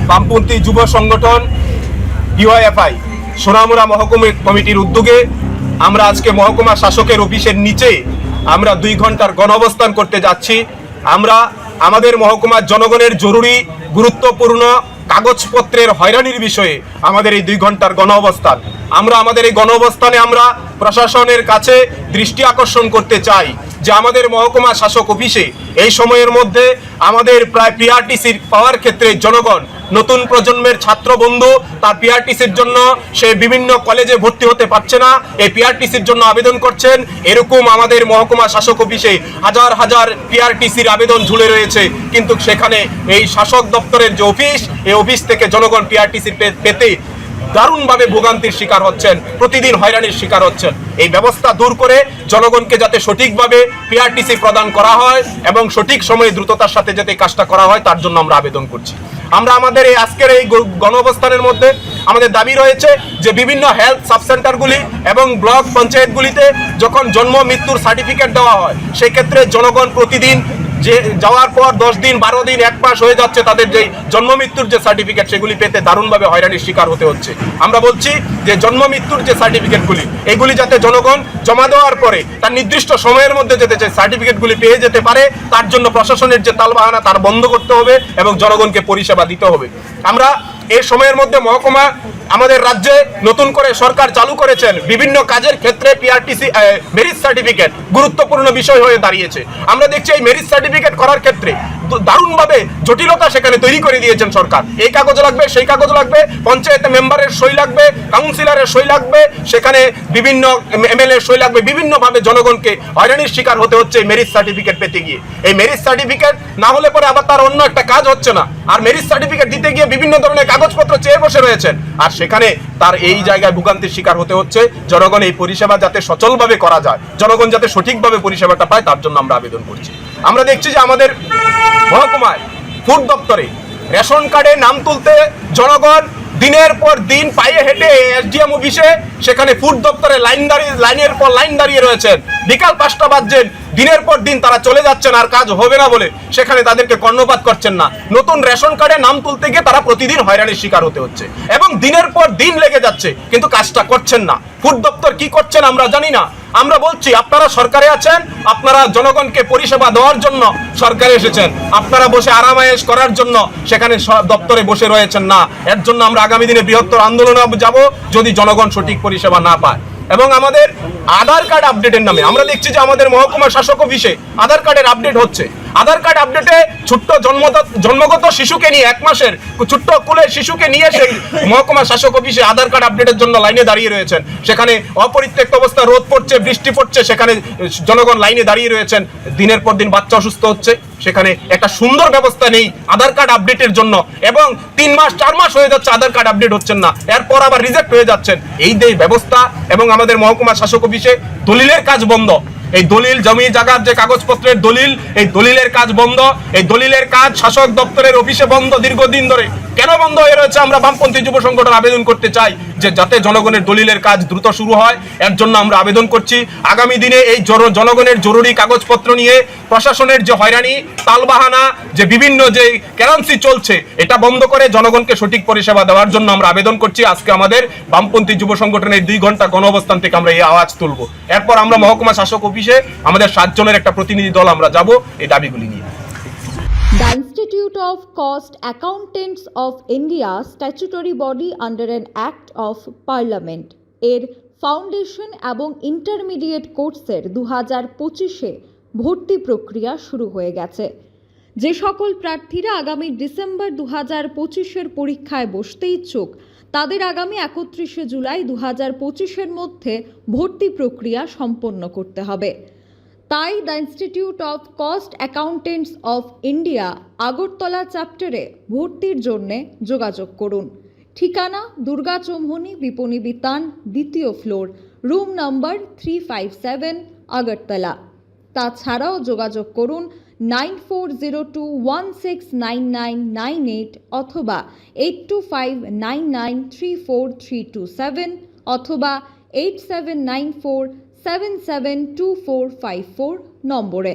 বামপন্থী যুব সংগঠন ডিওয়াইএফআই সোনামুড়া মহকুমা কমিটির উদ্যোগে আমরা আজকে মহকুমা শাসকের অফিসের নিচে আমরা 2 ঘন্টার গণঅবস্থান করতে যাচ্ছি। আমরা আমাদের মহকুমার জনগণের জরুরি গুরুত্বপূর্ণ কাগজপত্রের হয়রানির বিষয়ে আমাদের এই 2 ঘন্টার গণঅবস্থান। আমরা আমাদের এই গণঅবস্থানে আমরা প্রশাসনের কাছে দৃষ্টি আকর্ষণ করতে চাই যে আমাদের মহকুমা শাসক অফিসে এই সময়ের মধ্যে আমাদের প্রায় পিআরটিসির পাওয়ার ক্ষেত্রে জনগণ নতুন প্রজন্মের ছাত্র বন্ধু তার পিআরটিসির জন্য সে বিভিন্ন কলেজে ভর্তি হতে পারছে না, এই পিআরটিসির জন্য আবেদন করছেন। এরকম আমাদের মহকুমা শাসক অফিসে হাজার হাজার পিআরটিসির আবেদন ঝুলে রয়েছে, কিন্তু সেখানে এই শাসক দপ্তরের যে অফিস, এই অফিস থেকে জনগণ পিআরটিসি পেতে দারুণভাবে ভোগান্তির শিকার হচ্ছেন, প্রতিদিন হয়রানির শিকার হচ্ছেন। এই ব্যবস্থা দূর করে জনগণকে যাতে সঠিকভাবে পিআরটিসি প্রদান করা হয় এবং সঠিক সময়ে দ্রুততার সাথে যাতে কাজটা করা হয় তার জন্য আমরা আবেদন করছি। আমরা আমাদের এই আজকের এই গণঅবস্থানের মধ্যে আমাদের দাবি রয়েছে যে বিভিন্ন হেলথ সাবসেন্টারগুলি এবং ব্লক পঞ্চায়েতগুলিতে যখন জন্ম মৃত্যুর সার্টিফিকেট দেওয়া হয় সেক্ষেত্রে জনগণ প্রতিদিন যে যাওয়ার পর 10 দিন 12 দিন 1 মাস হয়ে যাচ্ছে তাদের যে জন্ম মৃত্যুর যে সার্টিফিকেট সেগুলি পেতে দারুণভাবে হয়রানির শিকার হতে হচ্ছে। আমরা বলছি যে জন্ম মৃত্যুর যে সার্টিফিকেটগুলি এগুলি যাতে জনগণ জমা দেওয়ার পরে তার নির্দিষ্ট সময়ের মধ্যে যেতে চাই সার্টিফিকেটগুলি পেয়ে যেতে পারে, তার জন্য প্রশাসনের যে তালবাহানা তার বন্ধ করতে হবে এবং জনগণকে পরিষেবা দিতে হবে। আমরা এই সময়ের মধ্যে মহকুমা আমাদের রাজ্যে নতুন করে সরকার চালু করেছেন, বিভিন্ন কাজের ক্ষেত্রে পিআরটিসি মেরিট সার্টিফিকেট গুরুত্বপূর্ণ বিষয় হয়ে দাঁড়িয়েছে। আমরা দেখছি এই মেরিট সার্টিফিকেট করার ক্ষেত্রে দারুণভাবে জটিলতা সেখানে তৈরি করে দিয়েছেন সরকার। এই কাগজ লাগবে, সেই কাগজ লাগবে, পঞ্চায়েত মেম্বারের সই লাগবে, কাউন্সিলরের সই লাগবে, সেখানে বিভিন্ন এমএলএ সই লাগবে, বিভিন্নভাবে জনগণকে হয়রানির শিকার হতে হচ্ছে এই মেরিট সার্টিফিকেট পেতে গিয়ে। এই মেরিট সার্টিফিকেট না হলে পরে আবার তার অন্য একটা কাজ হচ্ছে না, আর মেরিট সার্টিফিকেট দিতে গিয়ে বিভিন্ন ধরনের কাগজপত্র চেয়ে বসে রয়েছেন, আর সেখানে তার এই জায়গায় ভোগান্তির শিকার হতে হচ্ছে। জনগণ এই পরিষেবা যাতে সচলভাবে করা যায়, জনগণ যাতে সঠিকভাবে পরিষেবাটা পায় তার জন্য আমরা আবেদন করছি। আমরা দেখছি যে আমাদের মহকুমায় ফুড দপ্তরে রেশন কার্ডে নাম তুলতে জনগণ দিনের পর দিন পায়ে হেঁটে এসডিএম অফিসে সেখানে ফুড দপ্তরে লাইনের পর লাইন দাঁড়িয়ে রয়েছেন। বিকাল 5টা বাজছেন, দিনের পর দিন তারা চলে যাচ্ছেন আর কাজ হবে না বলে সেখানে তাদেরকে কর্ণপাত করছেন না। নতুন রেশন কার্ডে নাম তুলতে গিয়ে তারা প্রতিদিন হয়রানির শিকার হতে হচ্ছে এবং দিনের পর দিন লেগে যাচ্ছে, কিন্তু কাজটা করছেন না। ফুড দপ্তর কি করছেন আমরা জানি না। আমরা বলছি আপনারা সরকারে আছেন, আপনারা জনগণকে পরিষেবা দেওয়ার জন্য সরকারে এসেছেন, আপনারা বসে আরামায়েশ করার জন্য সেখানে দপ্তরে বসে রয়েছেন না। এর জন্য আমরা আগামী দিনে বৃহত্তর আন্দোলনে যাব যদি জনগণ সঠিক পরিষেবা না পায়। এবং আমাদের আধার কার্ড আপডেটের নামে আমরা দেখছি যে আমাদের মহকুমা শাসক অফিসে আধার কার্ডের আপডেট হচ্ছে। আধার কার্ড আপডেটে ছোট্ট জন্মগত শিশুকে নিয়ে 1 মাসের ছোট্ট কুলের শিশুকে নিয়ে সেই মহকুমা শাসক অফিসে আধার কার্ড আপডেটের জন্য লাইনে দাঁড়িয়ে রয়েছেন। সেখানে অপরিত্যক্ত অবস্থা, রোদ পড়ছে, বৃষ্টি পড়ছে, সেখানে জনগণ লাইনে দাঁড়িয়ে রয়েছেন। দিনের পর দিন বাচ্চা অসুস্থ হচ্ছে, সেখানে একটা সুন্দর ব্যবস্থা নেই আধার কার্ড আপডেটের জন্য, এবং 3 মাস 4 মাস হয়ে যাচ্ছে আধার কার্ড আপডেট হচ্ছেন না, এরপর আবার রিজেক্ট হয়ে যাচ্ছেন। এই যে ব্যবস্থা, এবং আমাদের মহকুমা শাসক অফিসে দলিলের কাজ বন্ধ। এই দলিল জমি জায়গার যে কাগজপত্রের দলিল, এই দলিলের কাজ বন্ধ। এই দলিলের কাজ শাসক দপ্তরের অফিসে বন্ধ দীর্ঘদিন ধরে। কেন বন্ধ হয়ে রয়েছে আমরা বামপন্থী যুব সংগঠন আবেদন করতে চাই যে যাতে জনগণের দলিলের কাজ দ্রুত শুরু হয়, এর জন্য আমরা আবেদন করছি। আগামী দিনে এই জনগণের জরুরি কাগজপত্র নিয়ে প্রশাসনের যে হয়রানি তালবাহানা, যে বিভিন্ন যে কেরান্সি চলছে, এটা বন্ধ করে জনগণকে সঠিক পরিষেবা দেওয়ার জন্য আমরা আবেদন করছি। আজকে আমাদের বামপন্থী যুব সংগঠনের 2 ঘন্টা গণঅবস্থান থেকে আমরা এই আওয়াজ তুলব। এরপর আমরা মহকুমা শাসক অফিসে আমাদের 7 জনের একটা প্রতিনিধি দল আমরা যাব এই দাবিগুলি নিয়ে। The Institute of Cost Accountants of India, statutory body under an Act of Parliament, এর ফাউন্ডেশন এবং ইন্টারমিডিয়েট কোর্সের 2025-এ ভর্তি প্রক্রিয়া শুরু হয়ে গেছে। যে সকল প্রার্থীরা আগামী ডিসেম্বর 2025-এর পরীক্ষায় বসতে ইচ্ছুক তাদের আগামী 31শে জুলাই 2025-এর মধ্যে ভর্তি প্রক্রিয়া সম্পন্ন করতে হবে। তাই the institute of cost accountants of India Agartala চ্যাপ্টারে ভর্তির জন্যে যোগাযোগ করুন। ঠিকানা দুর্গা চৌমুহনী বিপণী বিতান 2য় ফ্লোর, রুম নম্বর 357, আগরতলা। তাছাড়াও যোগাযোগ করুন 9402169998 অথবা 8259934327 অথবা 8794772454 নম্বরে।